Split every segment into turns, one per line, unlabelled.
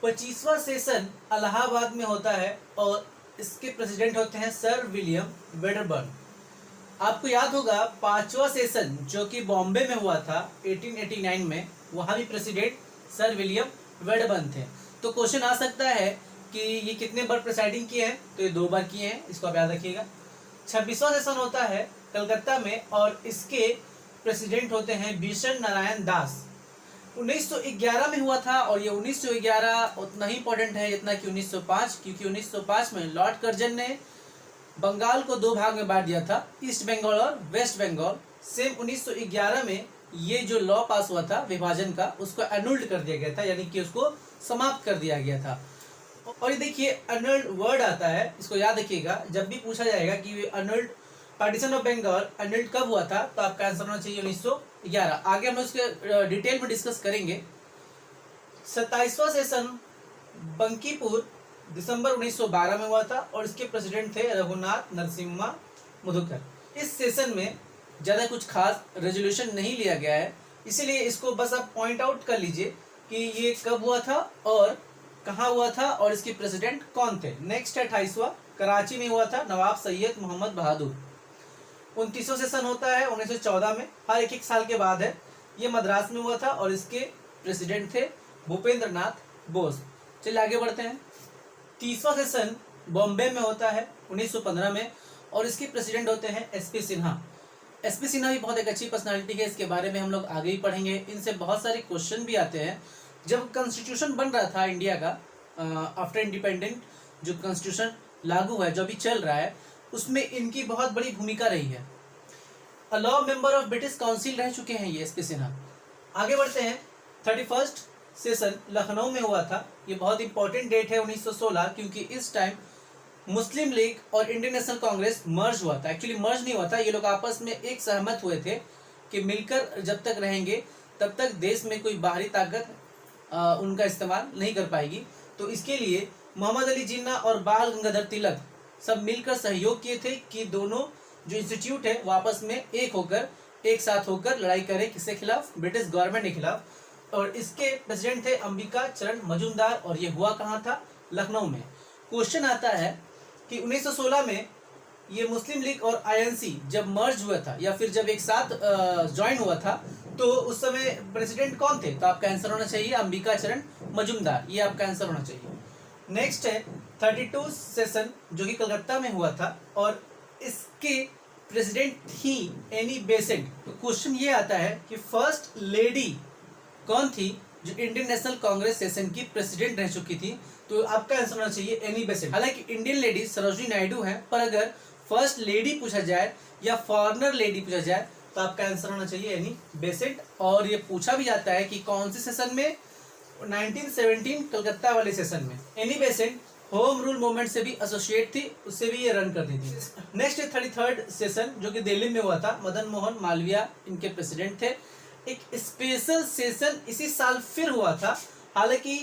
25वां session Allahabad में होता है और इसके प्रेसिडेंट होते हैं सर विलियम वेडरबर्न। आपको याद होगा 5वां सेशन जो कि बॉम्बे में हुआ था 1889 में, वहां भी प्रेसिडेंट सर विलियम वेडरबर्न थे। तो क्वेश्चन आ सकता है कि ये कितने बार प्रेसाइडिंग किए हैं, तो ये 2 बार किए हैं, इसको आप याद रखिएगा। 26वां सेशन होता है कलकत्ता में और इसके प्रेसिडेंट होते हैं बिशन नारायण दास। 1911 में हुआ था और ये 1911 उतना ही इंपॉर्टेंट है जितना कि 1905, क्योंकि 1905 में लॉर्ड कर्जन ने बंगाल को 2 भाग में बांट दिया था, ईस्ट बंगाल और वेस्ट बंगाल। सेम 1911 में ये जो लॉ पास हुआ था विभाजन का, उसको एनुल्ड कर दिया गया था, यानी कि उसको समाप्त कर दिया गया था। और ये देखिए एनुल्ड वर्ड आता है, इसको याद रखिएगा। जब भी पूछा जाएगा कि एनुल्ड पार्टीशन ऑफ बंगाल एनुल्ड कब हुआ था, तो आपका आंसर होना चाहिए 1911। आगे हम उसके डिटेल में डिस्कस करेंगे। 27वां सेशन बंकीपुर दिसंबर 1912 में हुआ था और इसके प्रेसिडेंट थे रघुनाथ नरसिम्हा मधुकर। इस सेशन में ज़्यादा कुछ खास रेजोल्यूशन नहीं लिया गया है, इसीलिए इसको बस आप पॉइंट आउट कर लीजिए कि ये कब हुआ था और कहाँ हुआ था और इसके प्रेसिडेंट कौन थे। नेक्स्ट है 28वां, कराची में हुआ था, नवाब सैयद मोहम्मद बहादुर। 29वां सेशन होता है 1914 में, हर एक साल के बाद है। ये मद्रास में हुआ था और इसके प्रेसिडेंट थे भूपेंद्र नाथ बोस। चलिए आगे बढ़ते हैं। 30वां सेशन बॉम्बे में होता है 1915 में और इसके प्रेसिडेंट होते हैं एसपी सिन्हा। एसपी सिन्हा भी बहुत एक अच्छी पर्सनालिटी है, इसके बारे में हम लोग आगे ही पढ़ेंगे। इनसे बहुत सारे क्वेश्चन भी आते हैं। जब कॉन्स्टिट्यूशन बन रहा था इंडिया का, आफ्टर इंडिपेंडेंट जो कॉन्स्टिट्यूशन लागू है, जो अभी चल रहा है, उसमें इनकी बहुत बड़ी भूमिका रही है। Law member of British council रह चुके हैं ये एसपी सिन्हा। आगे बढ़ते हैं। 31st सेशन लखनऊ में हुआ था। ये बहुत इंपॉर्टेंट डेट है 1916, क्योंकि इस टाइम मुस्लिम लीग और इंडियन नेशनल कांग्रेस मर्ज हुआ था। एक्चुअली मर्ज नहीं हुआ था, ये लोग आपस में एक सहमत हुए थे कि मिलकर जब तक रहेंगे तब तक देश में कोई बाहरी ताकत उनका इस्तेमाल नहीं कर पाएगी। तो इसके लिए मोहम्मद अली जिन्ना और बाल गंगाधर तिलक सब मिलकर सहयोग किए थे कि दोनों जो इंस्टीट्यूट है वो आपस में एक साथ होकर लड़ाई करें। किसके खिलाफ? ब्रिटिश गवर्नमेंट के खिलाफ। और इसके प्रेसिडेंट थे अंबिका चरण मजूमदार और ये हुआ कहाँ था? लखनऊ में। क्वेश्चन आता है कि 1916 में ये मुस्लिम लीग और आईएनसी जब मर्ज हुआ था या फिर जब एक साथ ज्वाइन हुआ था, तो उस समय प्रेसिडेंट कौन थे? तो आपका आंसर होना चाहिए अंबिका चरण मजूमदार। ये आपका आंसर होना चाहिए। नेक्स्ट है 32 सेशन जो कि कलकत्ता में हुआ था और इसके प्रेसिडेंट थी एनी बेसेंट। तो क्वेश्चन ये आता है कि फर्स्ट लेडी कौन थी जो इंडियन नेशनल कांग्रेस सेशन की प्रेसिडेंट रह चुकी थी? तो आपका आंसर होना चाहिए एनी बेसेंट। हालांकि इंडियन लेडी सरोजिनी नायडू है, पर अगर फर्स्ट लेडी पूछा जाए या फॉरनर लेडी पूछा जाए तो आपका आंसर होना चाहिए एनी बेसेंट। और ये पूछा भी जाता है कि कौन से सेशन में? 1917 कलकत्ता वाले सेशन में। Annie Besant home rule movement से भी एसोसिएट थी, उससे भी ये रन करती थी। नेक्स्ट है 33rd सेशन जो कि दिल्ली में हुआ था। मदन मोहन मालवीय इनके प्रेसिडेंट थे। एक स्पेशल सेशन इसी साल फिर हुआ था। हालांकि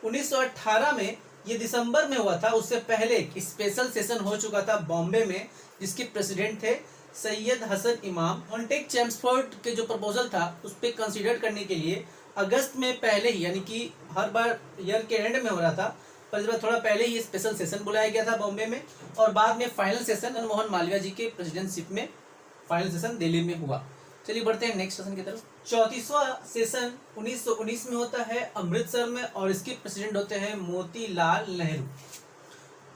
1918 में ये दिसंबर में हुआ था, उससे पहले एक स्पेशल सेशन हो चुका था बॉम्बे में, जिसके प्रेसिडेंट थे सैयद हसन इमाम। कॉन्टेक्ट चैम्सफोर्ड के जो प्रपोजल था उस पर कंसीडर करने के लिए अगस्त में पहले ही, यानी कि हर बार ईयर के एंड में हो रहा था, पर इस बार थोड़ा पहले ही स्पेशल सेशन बुलाया गया था बॉम्बे में और बाद में फाइनल सेशन मनमोहन मोहन मालवीय जी के प्रेसिडेंटशिप में फाइनल सेशन दिल्ली में हुआ। चलिए बढ़ते हैं नेक्स्ट सेशन की तरफ। 34वां सेशन 1919 में होता है अमृतसर में और इसके प्रेसिडेंट होते हैं मोतीलाल नेहरू।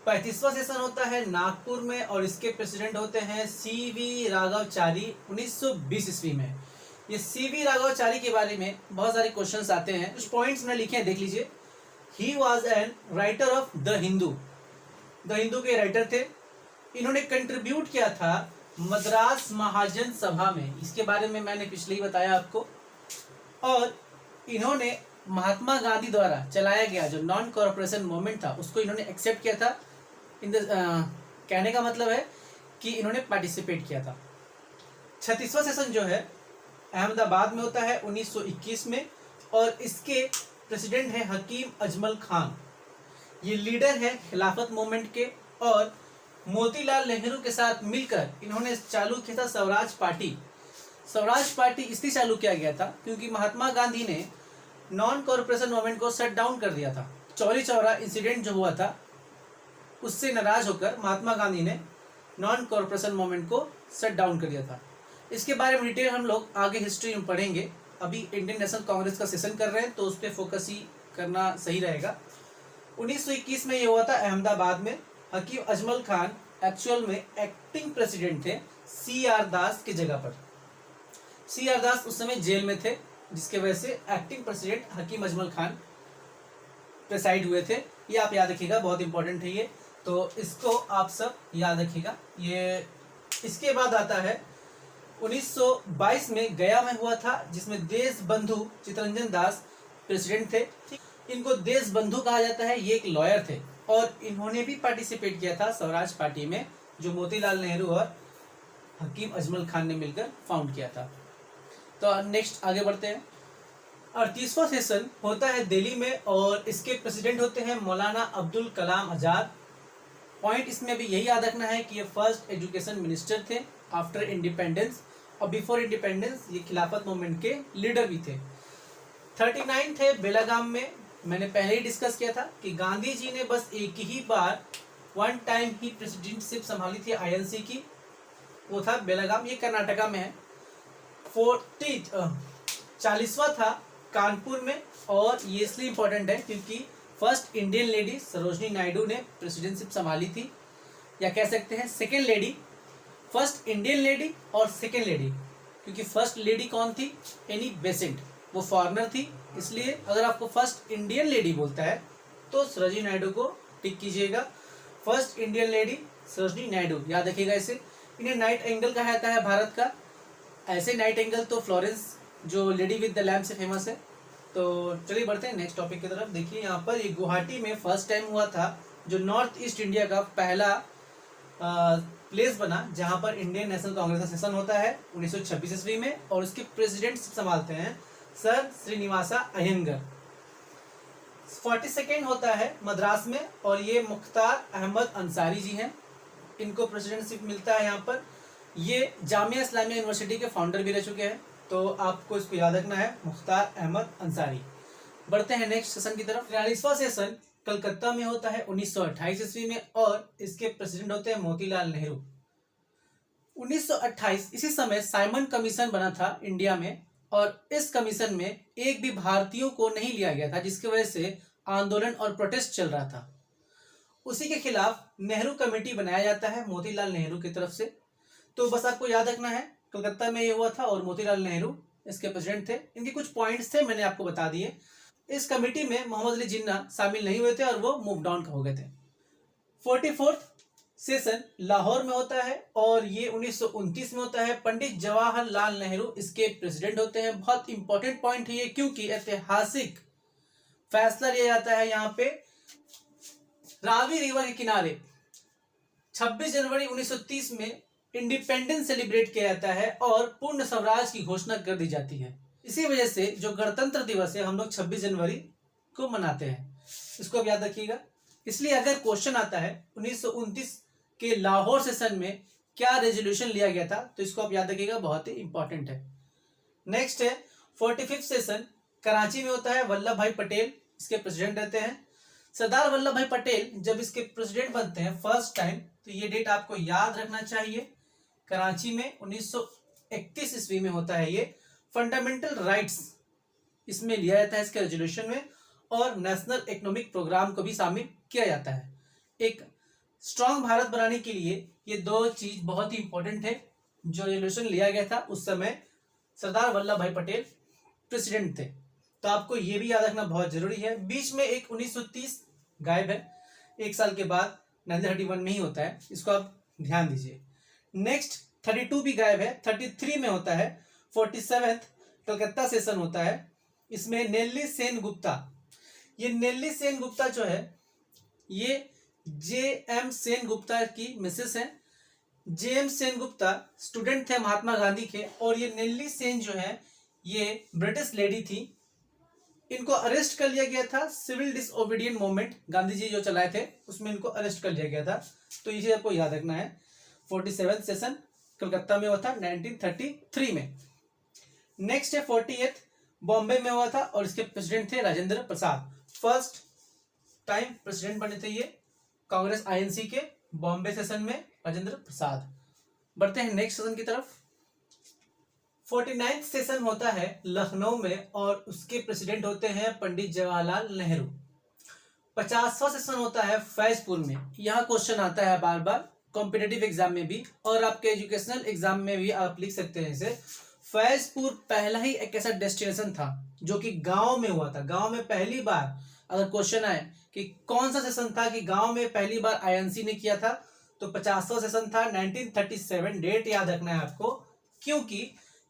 35वां सेशन होता है नागपुर में और इसके प्रेसिडेंट होते हैं सीवी राघवाचारी 1920 ईस्वी में। ये सीवी राघवाचारी के बारे में बहुत सारे क्वेश्चंस आते हैं, कुछ पॉइंट्स मैंने लिखे हैं, देख लीजिए। He was an writer of the Hindu के राइटर थे। इन्होंने कंट्रीब्यूट किया था मद्रास महाजन सभा में, इसके बारे में मैंने पिछले ही बताया आपको। और इन्होंने महात्मा गांधी द्वारा चलाया गया जो नॉन कॉर्पोरेशन मूवमेंट था उसको इन्होंने एक्सेप्ट किया था। कहने का मतलब है कि इन्होंने पार्टिसिपेट किया था। 36वां सेशन जो है अहमदाबाद में होता है 1921 में और इसके प्रेसिडेंट है हकीम अजमल खान। ये लीडर है खिलाफत मूवमेंट के और मोतीलाल नेहरू के साथ मिलकर इन्होंने चालू किया था स्वराज पार्टी। स्वराज पार्टी इसलिए चालू किया गया था क्योंकि महात्मा गांधी ने नॉन कॉर्पोरेशन मूवमेंट को शट डाउन कर दिया था चौरी चौरा इंसिडेंट जो हुआ था उससे नाराज होकर महात्मा गांधी ने नॉन कॉरपोरेशन मूवमेंट को शट डाउन कर दिया था। इसके बारे में डिटेल हम लोग आगे हिस्ट्री में पढ़ेंगे। अभी इंडियन नेशनल कांग्रेस का सेशन कर रहे हैं तो उस पर फोकस ही करना सही रहेगा। 1921 में ये हुआ था अहमदाबाद में। हकीम अजमल खान एक्चुअल में एक्टिंग प्रेसिडेंट थे सी आर दास की जगह पर। सी आर दास उस समय जेल में थे, जिसके वजह से acting president Hakim Ajmal Khan preside हुए थे। ये आप याद रखिएगा, बहुत इंपॉर्टेंट है ये, तो इसको आप सब याद रखिएगा। ये इसके बाद आता है 1922 में गया में हुआ था, जिसमें देश बंधु चित्तरंजन दास प्रेसिडेंट थे। इनको देश बंधु कहा जाता है। ये एक लॉयर थे और इन्होंने भी पार्टिसिपेट किया था स्वराज पार्टी में, जो मोतीलाल नेहरू और हकीम अजमल खान ने मिलकर फाउंड किया था। तो नेक्स्ट आगे बढ़ते हैं। 38वां सेशन होता है दिल्ली में और इसके प्रेसिडेंट होते हैं मौलाना अब्दुल कलाम आजाद। पॉइंट इसमें भी यही याद रखना है कि ये फर्स्ट एजुकेशन मिनिस्टर थे आफ्टर इंडिपेंडेंस, और बिफोर इंडिपेंडेंस ये खिलाफत मूवमेंट के लीडर भी थे। 39 थे बेलागाम में। मैंने पहले ही डिस्कस किया था कि गांधी जी ने बस एक ही बार वन टाइम ही प्रेसिडेंटशिप संभाली थी आईएनसी की, वो था बेलागाम, ये कर्नाटका में है। 40वां था कानपुर में, और ये इसलिए इम्पोर्टेंट है क्योंकि first Indian lady Sarojini Naidu ने प्रेसिडेंटशिप संभाली थी, या कह सकते हैं second lady, first Indian lady और सेकेंड लेडी, क्योंकि फर्स्ट लेडी कौन थी, एनी बेसेंट, वो फॉरेनर थी। इसलिए अगर आपको फर्स्ट इंडियन लेडी बोलता है तो सरोजनी नायडू को टिक कीजिएगा। First Indian lady Sarojini Naidu, याद रखिएगा इसे। इन्हें नाइट एंगल कहा जाता है भारत का। ऐसे नाइट एंगल तो फ्लोरेंस जो लेडी विद द लैम्प से फेमस है। तो चलिए बढ़ते हैं नेक्स्ट टॉपिक की तरफ। देखिए यहाँ पर ये गुवाहाटी में फर्स्ट टाइम हुआ था, जो नॉर्थ ईस्ट इंडिया का पहला प्लेस बना जहाँ पर इंडियन नेशनल कांग्रेस का सेशन होता है 1926 ईस्वी में, और उसके प्रेसिडेंट संभालते हैं सर श्रीनिवासा अयंगर। 42nd होता है मद्रास में, और ये मुख्तार अहमद अंसारी जी हैं, इनको प्रेसिडेंटशिप मिलता है यहाँ पर। ये जामिया इस्लामिया यूनिवर्सिटी के फाउंडर भी रह चुके हैं, तो आपको इसको याद रखना है, मुख्तार अहमद अंसारी। बढ़ते हैं नेक्स्ट सेशन की तरफ। 43वां सेशन कलकत्ता में होता है 1928 ईस्वी में, और इसके प्रेसिडेंट होते हैं मोतीलाल नेहरू। 1928 इसी समय साइमन कमीशन बना था इंडिया में, और इस कमीशन में एक भी भारतीयों को नहीं लिया गया था, जिसकी वजह से आंदोलन और प्रोटेस्ट चल रहा था। उसी के खिलाफ नेहरू कमेटी बनाया जाता है मोतीलाल नेहरू की तरफ से। तो बस आपको याद रखना है, कलकत्ता में ये हुआ था और मोतीलाल नेहरू इसके प्रेसिडेंट थे। इनके कुछ पॉइंट्स थे, मैंने आपको बता दिए। इस कमेटी में मोहम्मद अली जिन्ना शामिल नहीं हुए थे और वो मूव डाउन हो गए थे। 44th सेशन लाहौर में होता है, और ये 1929 में होता है। पंडित जवाहरलाल नेहरू इसके प्रेसिडेंट होते हैं। बहुत इंपॉर्टेंट पॉइंट है ये, क्योंकि ऐतिहासिक फैसला लिया जाता है यहाँ पे रावी रिवर के किनारे। 26 जनवरी 1930 में इंडिपेंडेंस सेलिब्रेट किया जाता है और पूर्ण स्वराज की घोषणा कर दी जाती है। इसी वजह से जो गणतंत्र दिवस है हम लोग 26 जनवरी को मनाते हैं, इसको अब याद रखिएगा। इसलिए अगर क्वेश्चन आता है 1929 के लाहौर सेशन में क्या रेजोल्यूशन लिया गया था, तो इसको आप याद रखिएगा, बहुत ही इंपॉर्टेंट है। नेक्स्ट है 45th सेशन कराची में होता है। वल्लभ भाई पटेल इसके प्रेसिडेंट रहते हैं। सरदार वल्लभ भाई पटेल जब इसके प्रेसिडेंट बनते हैं फर्स्ट टाइम, तो ये डेट आपको याद रखना चाहिए। कराची में 1931 ईस्वी में होता है ये। फंडामेंटल राइट्स इसमें लिया जाता है इसके रेजोल्यूशन में, और नेशनल इकोनॉमिक प्रोग्राम को भी शामिल किया जाता है। एक स्ट्रांग भारत बनाने के लिए ये दो चीज बहुत ही इंपॉर्टेंट है। जो रेजोल्यूशन लिया गया था उस समय सरदार वल्लभ भाई पटेल प्रेसिडेंट थे, तो आपको ये भी याद रखना बहुत जरूरी है। बीच में एक 1930 गायब है, एक साल के बाद 1931 में ही होता है, इसको आप ध्यान दीजिए। नेक्स्ट 32 भी गायब है। 33 में होता है 47th कलकत्ता सेशन होता है। इसमें नेल्ली सेन गुप्ता, ये नेल्ली सेन गुप्ता जो है ये जे.एम. सेन गुप्ता की मिसेस है। जे.एम. सेन गुप्ता स्टूडेंट थे महात्मा गांधी के, और ये नेल्ली सेन जो है ये ब्रिटिश लेडी थी। इनको अरेस्ट कर लिया गया था सिविल डिसओबीडिएंट मूवमेंट गांधी जी जो चलाए थे, उसमें इनको अरेस्ट कर लिया गया था, तो इसे आपको याद रखना है। 47th सेशन कलकत्ता में हुआ था 1933 में। नेक्स्ट है 48th बॉम्बे में हुआ था, और इसके प्रेसिडेंट थे Rajendra Prasad. First time president बने थे ये कांग्रेस आईएनसी के बॉम्बे सेशन में राजेंद्र प्रसाद। बढ़ते हैं नेक्स्ट सेशन की तरफ। 49th सेशन होता है लखनऊ में और उसके प्रेसिडेंट होते हैं पंडित जवाहरलाल नेहरू। 50वां सेशन होता है फैजपुर में। यहाँ क्वेश्चन आता है बार बार कॉम्पिटेटिव एग्जाम में भी और आपके एजुकेशनल एग्जाम में भी आप लिख सकते हैं इसे। फैजपुर पहला ही एक ऐसा डेस्टिनेशन था जो कि गांव में हुआ था। गांव में पहली बार अगर क्वेश्चन आए कि कौन सा सेशन था कि गांव में पहली बार आईएनसी ने किया था, तो 50वां सेशन था 1937। डेट याद रखना है आपको, क्योंकि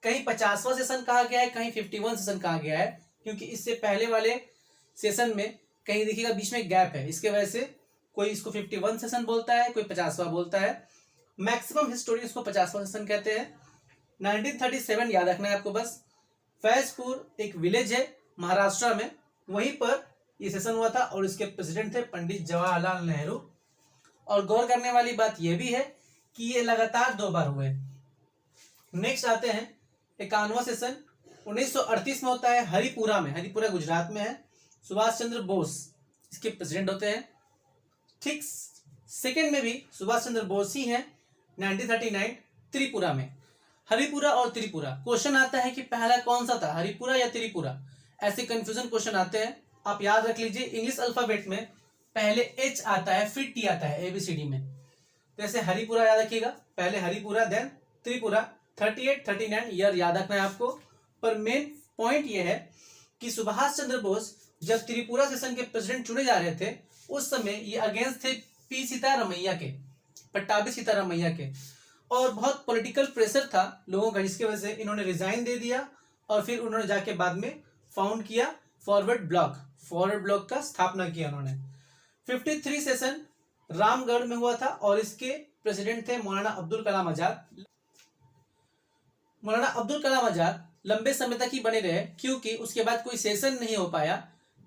कहीं 50वां सेशन कहा गया है, कहीं 51 सेशन कहा गया है, क्योंकि इससे पहले वाले सेशन में कहीं देखिएगा बीच में गैप है। इसके वजह से कोई इसको 51 सेशन बोलता है, कोई 50वां बोलता है। मैक्सिमम हिस्टोरियंस को 50वां सेशन कहते हैं। 1937 याद रखना है आपको बस। फैजपुर एक विलेज है महाराष्ट्र में, वहीं पर ये सेशन हुआ था और इसके प्रेसिडेंट थे पंडित जवाहरलाल नेहरू। और गौर करने वाली बात यह भी है कि ये लगातार 2 बार हुए। नेक्स्ट आते हैं 51वां सेशन 1938 में होता है हरिपुरा में। हरिपुरा गुजरात में है। सुभाष चंद्र बोस इसके प्रेसिडेंट होते हैं। ठीक सेकेंड में भी सुभाष चंद्र बोस ही हैं। 1939 त्रिपुरा में। हरिपुरा और त्रिपुरा क्वेश्चन आता है कि पहला कौन सा था, हरिपुरा या त्रिपुरा, ऐसे कंफ्यूजन क्वेश्चन आते हैं। आप याद रख लीजिए इंग्लिश अल्फाबेट में पहले एच आता है फिर टी आता है एबीसीडी में। जैसे हरिपुरा याद रखिएगा, पहले हरिपुरा देन त्रिपुरा। 38 39 ईयर याद रखना है आपको। पर मेन पॉइंट ये है कि सुभाष चंद्र बोस जब त्रिपुरा सेशन के प्रेसिडेंट चुने जा रहे थे उस समय ये अगेंस्ट थे पी सीतारमैया के, पट्टाभी सीतारमैया के, और बहुत पॉलिटिकल प्रेशर था लोगों का, जिसकी वजह से इन्होंने रिजाइन दे दिया और फिर उन्होंने जाके बाद में फाउंड किया फॉरवर्ड ब्लॉक का स्थापना किया उन्होंने। 53 सेशन रामगढ़ में हुआ था और इसके प्रेसिडेंट थे मौलाना अब्दुल कलाम आजाद। मौलाना अब्दुल कलाम आजाद लंबे समय तक ही बने रहे क्योंकि उसके बाद कोई सेशन नहीं हो पाया।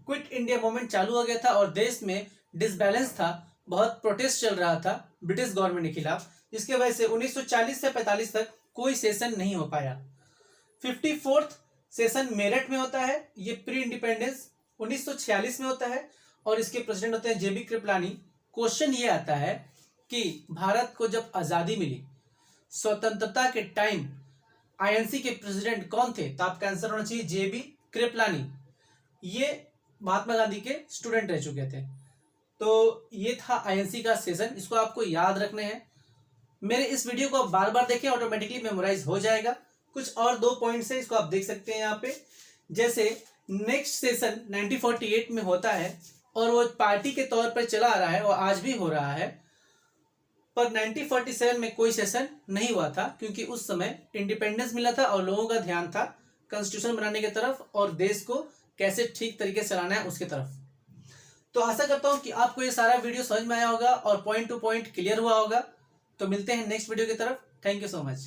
क्विट इंडिया मूवमेंट चालू हो गया था और देश में डिसबैलेंस था, बहुत प्रोटेस्ट चल रहा था ब्रिटिश गवर्नमेंट के खिलाफ, जिसकी वजह से 1940 से 45 तक कोई सेशन नहीं हो पाया। 54th सेशन मेरठ में होता है। ये प्री इंडिपेंडेंस 1946 में होता है और इसके प्रेसिडेंट होते हैं जेबी कृपलानी। क्वेश्चन ये आता है कि भारत को जब आजादी मिली स्वतंत्रता के टाइम आईएनसी के प्रेसिडेंट कौन थे, तो आपका आंसर होना चाहिए जेबी कृपलानी। ये महात्मा गांधी के स्टूडेंट रह चुके थे। तो ये था आईएनसी का सेशन, इसको आपको याद रखने हैं। मेरे इस वीडियो को आप बार बार देखें, ऑटोमेटिकली मेमोराइज हो जाएगा। कुछ और 2 पॉइंट्स है, इसको आप देख सकते हैं यहाँ पे। जैसे नेक्स्ट सेशन 1948 में होता है और वो पार्टी के तौर पर चला आ रहा है और आज भी हो रहा है, पर 1947 में कोई सेशन नहीं हुआ था क्योंकि उस समय इंडिपेंडेंस मिला था और लोगों का ध्यान था कॉन्स्टिट्यूशन बनाने की तरफ और देश को कैसे ठीक तरीके से चलाना है उसके तरफ। तो आशा करता हूं कि आपको ये सारा वीडियो समझ में आया होगा और पॉइंट टू पॉइंट क्लियर हुआ होगा। तो मिलते हैं नेक्स्ट वीडियो की तरफ। Thank you so much.